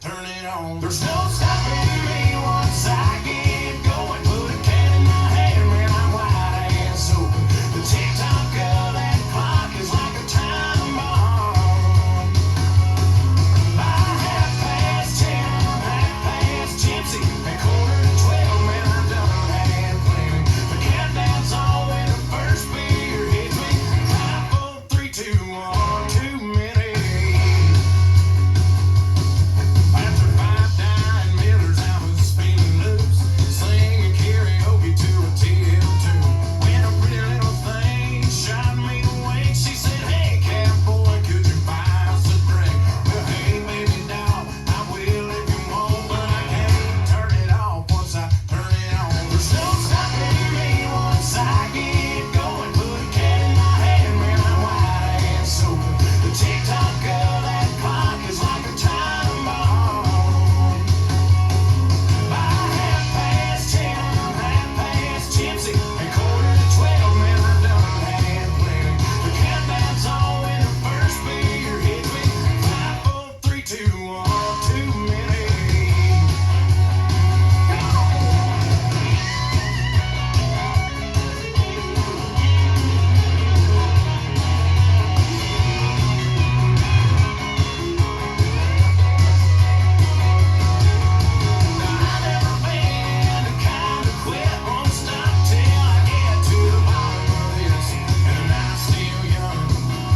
turn it on. There's no stopping me once I get going. Put a can in my hand, man, I'm wide ass open. The tick-tock of that clock is like a time bomb. By 10:30, I'm tipsy, and 11:45, man, I done had plenty. The countdown's on when the first beer hits me. 5, 4, 3, 2, 1, too many. After 5 dying Millers, I was spinning loose, singing karaoke to a till tune. When a pretty little thing shot me awake, she said, "Hey, cowboy, could you buy us a drink?" Well, hey, baby doll, I will if you want, but I can't turn it off once I turn it on. There's no stopping me once I get going. Put a can in my hand, man, I'm wide ass open. The tick-tock of that clock is like a time bomb. By 10:30, I'm tipsy, and 11:45, man, I done had plenty. The countdown's on when the first beer hits me. 5, 4, 3, 2, 1, too many. I've never been the kind to quit, won't stop till I get to the bottom of this, and I'm still young.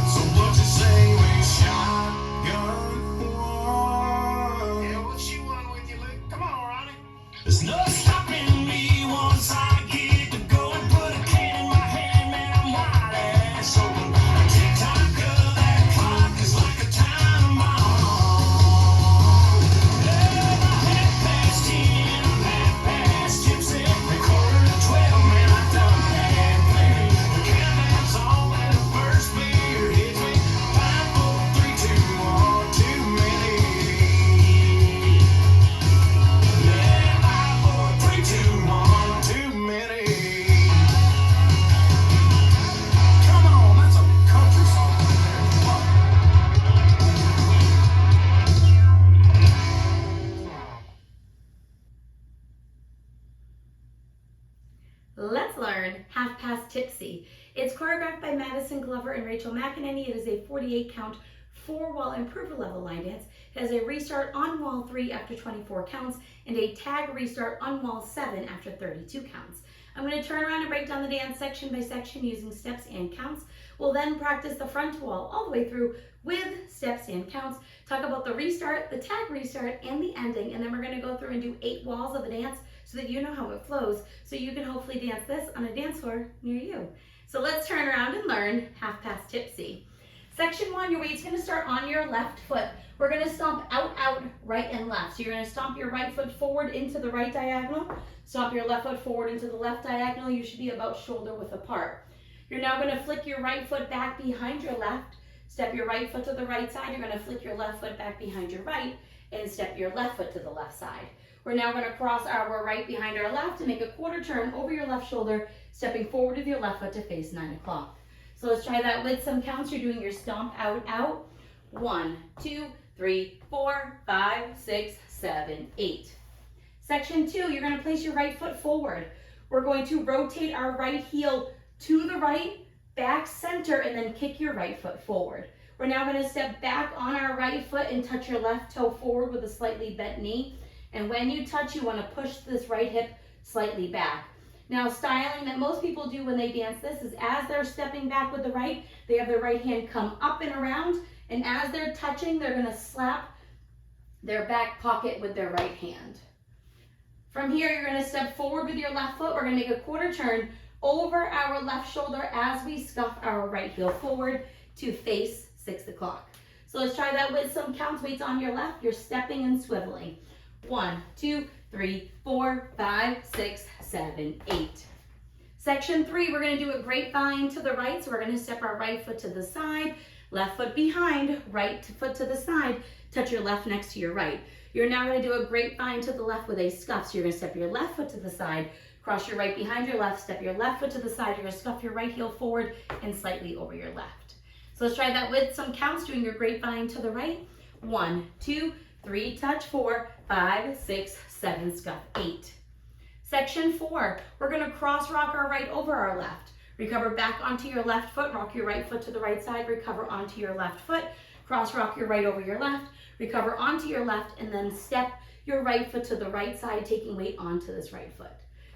So what you say we shotgun one? Yeah, what you want with you, Luke? Come on, Ronnie. There's no stopping me once I get to going. Put a can in my hand, man, I'm wide ass open. The tick-tock of that clock is like a time bomb. Yeah, by 10:30, I'm tipsy, and 11:45, man, I done had plenty. The countdown's on when the first beer hits me. 5, 4, 3, 2, 1, too many. Yeah, 5, 4, 3, 2, 1, too many. Come on, that's a country song. Come on. Let's learn Half Past Tipsy. It's choreographed by Maddison Glover and Rachael McEnaney. It is a 48 count, 4-wall improver level line dance. It has a restart on wall 3 after 24 counts and a tag restart on wall 7 after 32 counts. I'm going to turn around and break down the dance section by section using steps and counts. We'll then practice the front wall all the way through with steps and counts, talk about the restart, the tag restart, and the ending, and then we're going to go through and do 8 walls of the dance so that you know how it flows, so you can hopefully dance this on a dance floor near you. So let's turn around and learn Half Past Tipsy. Section 1, your weight's going to start on your left foot. We're going to stomp out, out, right, and left. So you're going to stomp your right foot forward into the right diagonal, stomp your left foot forward into the left diagonal. You should be about shoulder width apart. You're now going to flick your right foot back behind your left, step your right foot to the right side. You're going to flick your left foot back behind your right, and step your left foot to the left side. We're now going to cross our right behind our left and make a quarter turn over your left shoulder, stepping forward with your left foot to face 9 o'clock. So let's try that with some counts. You're doing your stomp out, out. 1, 2, 3, 4, 5, 6, 7, 8. Section 2, you're going to place your right foot forward. We're going to rotate our right heel to the right, back center, and then kick your right foot forward. We're now going to step back on our right foot and touch your left toe forward with a slightly bent knee. And when you touch, you want to push this right hip slightly back. Now, styling that most people do when they dance this is as they're stepping back with the right, they have their right hand come up and around, and as they're touching, they're going to slap their back pocket with their right hand. From here, you're going to step forward with your left foot. We're going to make a quarter turn over our left shoulder as we scuff our right heel forward to face 6 o'clock. So let's try that with some counts. Weights on your left. You're stepping and swiveling. 1, 2, 3, 4, 5, 6, 7, 8. Section 3, we're going to do a grapevine to the right. So we're going to step our right foot to the side, left foot behind, right foot to the side, touch your left next to your right. You're now going to do a grapevine to the left with a scuff. So you're going to step your left foot to the side, cross your right behind your left, step your left foot to the side, you're going to scuff your right heel forward and slightly over your left. So let's try that with some counts, doing your grapevine to the right. 1, 2, 3, touch 4, 5, 6, 7, scuff 8. Section 4, we're going to cross rock our right over our left. Recover back onto your left foot, rock your right foot to the right side, recover onto your left foot, cross rock your right over your left, recover onto your left, and then step your right foot to the right side, taking weight onto this right foot.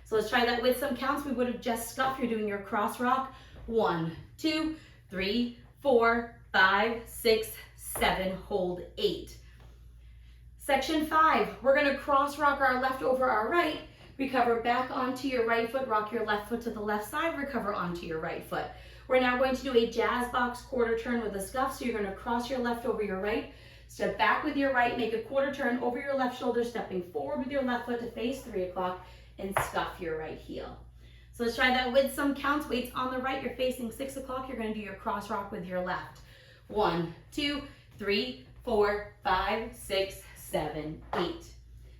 So let's try that with some counts. We would have just scuffed. You're doing your cross rock. 1, 2, 3, 4, 5, 6, 7, hold 8. Section 5, we're going to cross rock our left over our right, recover back onto your right foot, rock your left foot to the left side, recover onto your right foot. We're now going to do a jazz box quarter turn with a scuff. So you're going to cross your left over your right, step back with your right, make a quarter turn over your left shoulder, stepping forward with your left foot to face 3 o'clock, and scuff your right heel. So let's try that with some counts. Weights on the right, you're facing 6 o'clock. You're going to do your cross rock with your left. 1, 2, 3, 4, 5, 6, 7, 8.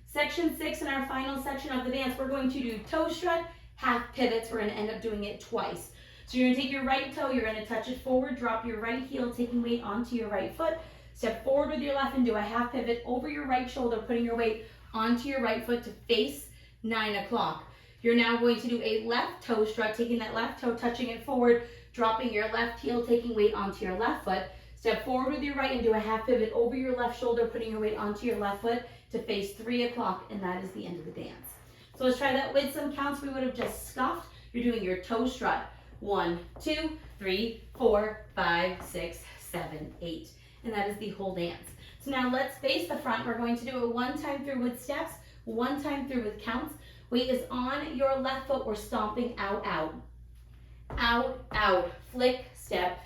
Section 6, in our final section of the dance, we're going to do toe strut, half pivots. We're going to end up doing it twice. So you're going to take your right toe, you're going to touch it forward, drop your right heel, taking weight onto your right foot, step forward with your left and do a half pivot over your right shoulder, putting your weight onto your right foot to face 9 o'clock. You're now going to do a left toe strut, taking that left toe, touching it forward, dropping your left heel, taking weight onto your left foot. Step forward with your right and do a half pivot over your left shoulder, putting your weight onto your left foot to face 3 o'clock, and that is the end of the dance. So let's try that with some counts. We would have just scuffed. You're doing your toe strut. 1, 2, 3, 4, 5, 6, 7, 8. And that is the whole dance. So now let's face the front. We're going to do it 1 time through with steps, 1 time through with counts. Weight is on your left foot. We're stomping out, out. Out, out. Flick, step,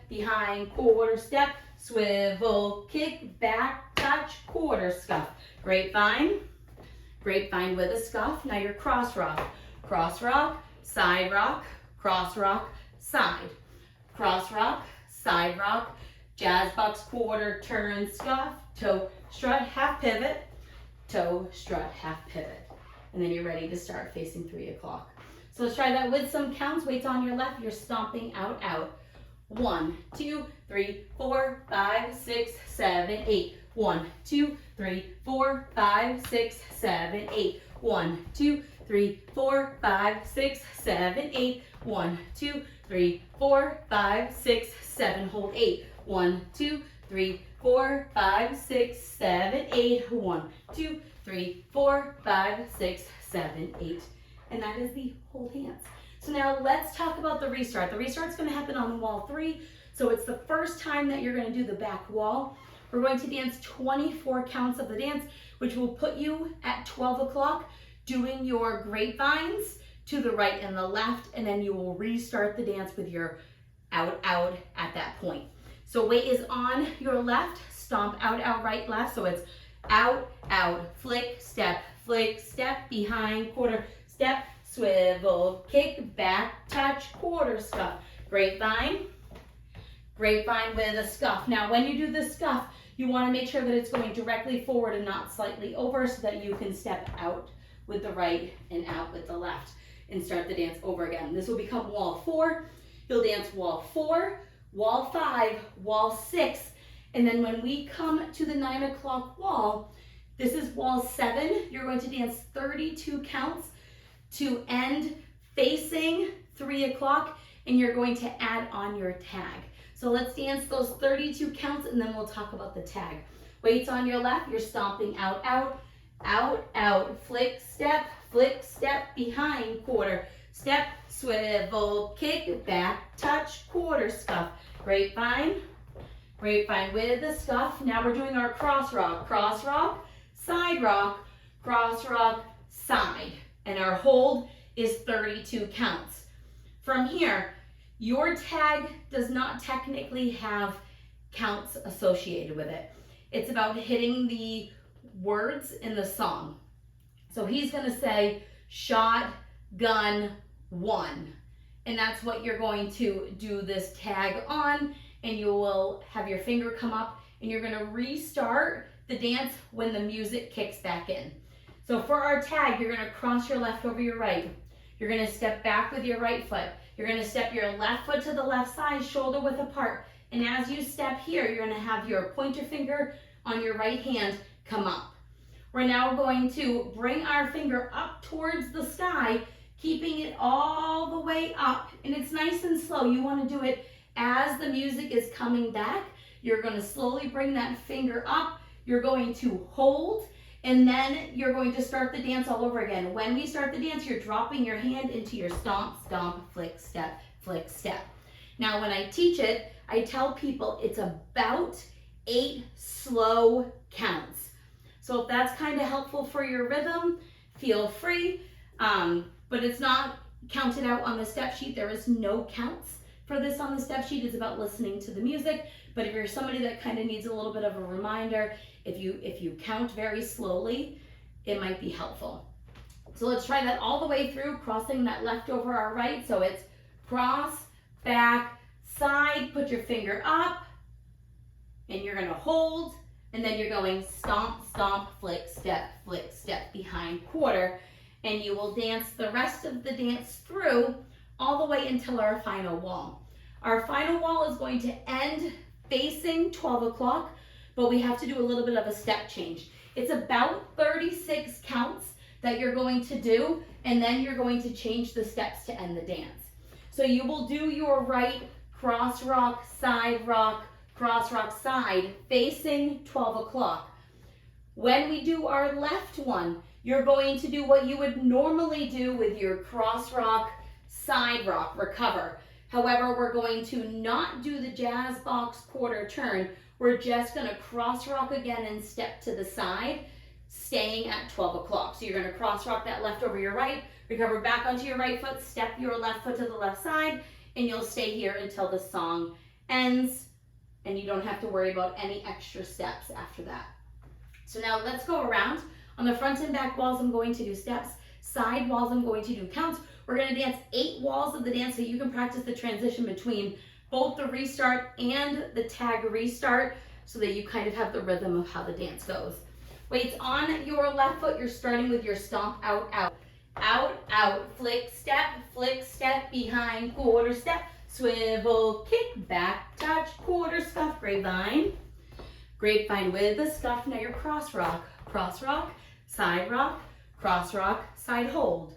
behind, quarter step, swivel, kick, back, touch, quarter scuff. Grapevine, grapevine with a scuff. Now your cross rock, side rock, cross rock, side. Cross rock, side rock, jazz box, quarter, turn, scuff, toe, strut, half pivot, toe, strut, half pivot. And then you're ready to start facing 3 o'clock. So let's try that with some counts. Weights on your left, you're stomping out, out. 1, 2, 3, 4, 5, 6, 7, 8. 1, 2, 3, 4, 5, 6, 7, 8. 1, 2, 3, 4, 5, 6, 7, 8. 1, 2, 3, 4, 5, 6, 7. Hold 8. 1, 2, 3, 4, 5, 6, 7, 8. 1, 2, 3, 4, 5, 6, 7, 8. And that is the whole dance. So now let's talk about the restart. The restart's going to happen on wall 3. So it's the first time that you're going to do the back wall. We're going to dance 24 counts of the dance, which will put you at 12 o'clock doing your grapevines to the right and the left, and then you will restart the dance with your out, out at that point. So weight is on your left, stomp out, out, right, left. So it's out, out, flick, step, behind, quarter, step, swivel, kick, back, touch, quarter scuff. Grapevine, grapevine with a scuff. Now when you do the scuff, you want to make sure that it's going directly forward and not slightly over, so that you can step out with the right and out with the left and start the dance over again. This will become wall 4. You'll dance wall 4, wall 5, wall 6, and then when we come to the 9 o'clock wall, this is wall 7. You're going to dance 32 counts to end facing 3 o'clock, and you're going to add on your tag. So let's dance those 32 counts, and then we'll talk about the tag. Weights on your left, you're stomping out, out, out, out, flick, step, behind, quarter, step, swivel, kick, back, touch, quarter scuff. Grapevine, grapevine with the scuff. Now we're doing our cross rock, side rock, cross rock, side. And our hold is 32 counts. From here, your tag does not technically have counts associated with it. It's about hitting the words in the song. So he's going to say shot, gun, 1. And that's what you're going to do this tag on, and you will have your finger come up, and you're going to restart the dance when the music kicks back in. So for our tag, you're going to cross your left over your right. You're going to step back with your right foot. You're going to step your left foot to the left side, shoulder width apart. And as you step here, you're going to have your pointer finger on your right hand come up. We're now going to bring our finger up towards the sky, keeping it all the way up, and it's nice and slow. You want to do it as the music is coming back. You're going to slowly bring that finger up. You're going to hold, and then you're going to start the dance all over again. When we start the dance, you're dropping your hand into your stomp, stomp, flick, step, flick, step. Now, when I teach it, I tell people it's about 8 slow counts. So if that's kind of helpful for your rhythm, feel free. But it's not counted out on the step sheet. There is no counts for this on the step sheet. It's about listening to the music. But if you're somebody that kind of needs a little bit of a reminder, if you count very slowly, it might be helpful. So let's try that all the way through, crossing that left over our right. So it's cross, back, side, put your finger up, and you're gonna hold, and then you're going stomp, stomp, flick, step, behind, quarter, and you will dance the rest of the dance through all the way until our final wall. Our final wall is going to end facing 12 o'clock, but we have to do a little bit of a step change. It's about 36 counts that you're going to do, and then you're going to change the steps to end the dance. So you will do your right cross rock, cross rock, side, facing 12 o'clock. When we do our left one, you're going to do what you would normally do with your cross rock, side rock, recover. However, we're going to not do the jazz box quarter turn. We're just going to cross rock again and step to the side, staying at 12 o'clock. So you're going to cross rock that left over your right, recover back onto your right foot, step your left foot to the left side, and you'll stay here until the song ends, and you don't have to worry about any extra steps after that. So now let's go around. On the front and back walls, I'm going to do steps. Side walls, I'm going to do counts. We're going to dance 8 walls of the dance so you can practice the transition between both the restart and the tag restart so that you kind of have the rhythm of how the dance goes. Weights on your left foot, you're starting with your stomp out, out. Out, out, flick, step, behind, quarter step, swivel, kick, back, touch, quarter scuff, grapevine. Grapevine with a scuff. Now your cross rock, side rock, cross rock, side hold.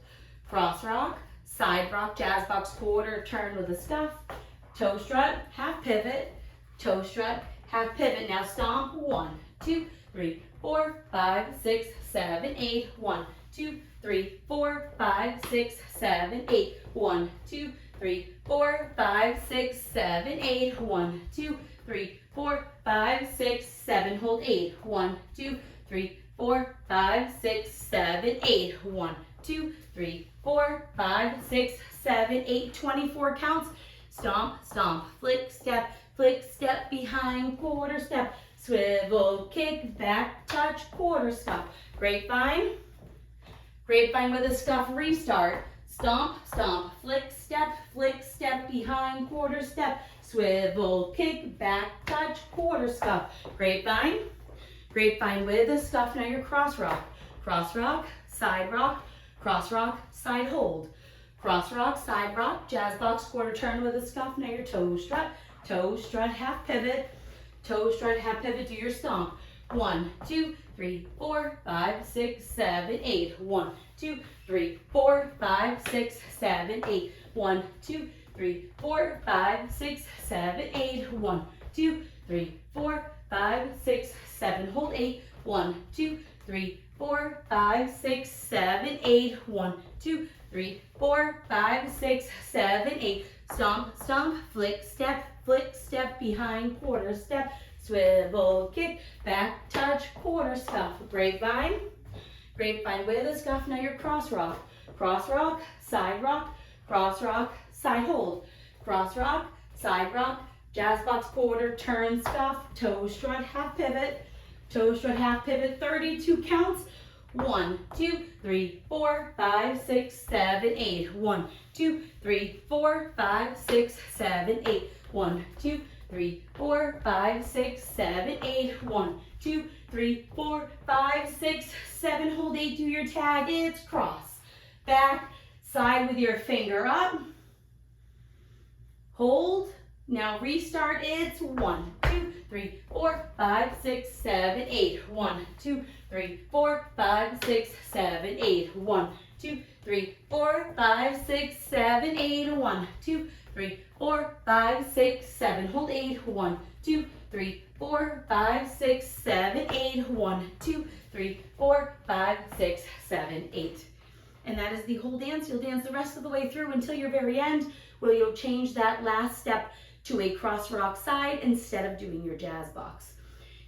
Cross rock, side rock, jazz box, quarter turn with a scuff. Toe strut, half pivot, toe strut, half pivot. Now stomp, 1, 2, 3, 4, 5, 6, 7, 8. 1, 2, 3, 4, 5, 6, 7, 8. 1, 2, 3, 4, 5, 6, 7, 8. 1, 2, 3, 4, 5, 6, 7. Hold 8. 1, 2, 3, 4, 5, 6, 7, 8. 1, 2, 3, 4, 5, 6, 7, 8. 24 counts. Stomp, stomp, flick, step, behind, quarter step, swivel, kick, back, touch, quarter scuff. Grapevine. Grapevine with a scuff restart. Stomp, stomp, flick, step, behind, quarter step, swivel, kick, back, touch, quarter scuff. Grapevine. Grapevine with a scuff. Now your cross rock, side rock, cross rock, side hold. Cross rock, side rock, jazz box, quarter turn with a scuff. Now your toe strut, half pivot, toe strut, half pivot, do your stomp. 1, 2, 3, 4, 5, 6, 7, 8. 1, 2, 3, 4, 5, 6, 7, 8. 1, 2, 3, 4, 5, 6, 7, 8. 1, 2, 3, 4, 5, 6, 7. Hold 8. 1, 2, 3, 4, 5, 6, 7, 8. 1, 2, 3, 4, 5, 6, 7, 8. Stomp, stomp, flick, step, behind, quarter step, swivel, kick, back, touch, quarter scuff. Grapevine. Grapevine with a scuff. Now your cross rock, side rock, cross rock, side hold. Cross rock, side rock, jazz box, quarter turn scuff, toe strut, half pivot, 32 counts. 1, 2, 3, 4, 5, 6, 7, 8. 1, 2, 3, 4, 5, 6, 7, 8. 1, 2, 3, 4, 5, 6, 7, 8. 1, 2, 3, 4, 5, 6, 7. Hold 8, do your tag. It's cross, back, side with your finger up. Hold. Now restart. It's 1, 2, 3, 4, 5, 6, 7, 8. 1, 2, 3, 4, 5, 6, 7, 8. 1, 2, 3, 4, 5, 6, 7, 8. 1, 2, 3, 4, 5, 6, 7. Hold 8. 1, 2, 3, 4, 5, 6, 7, 8. 1, 2, 3, 4, 5, 6, 7, 8. And that is the whole dance. You'll dance the rest of the way through until your very end, where you'll change that last step to a cross rock side instead of doing your jazz box.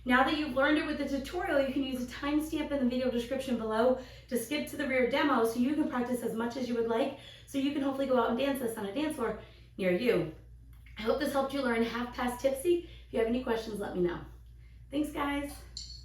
Now that you've learned it with the tutorial, you can use a timestamp in the video description below to skip to the rear demo so you can practice as much as you would like, so you can hopefully go out and dance this on a dance floor near you. I hope this helped you learn half past tipsy. If you have any questions, let me know. Thanks, guys.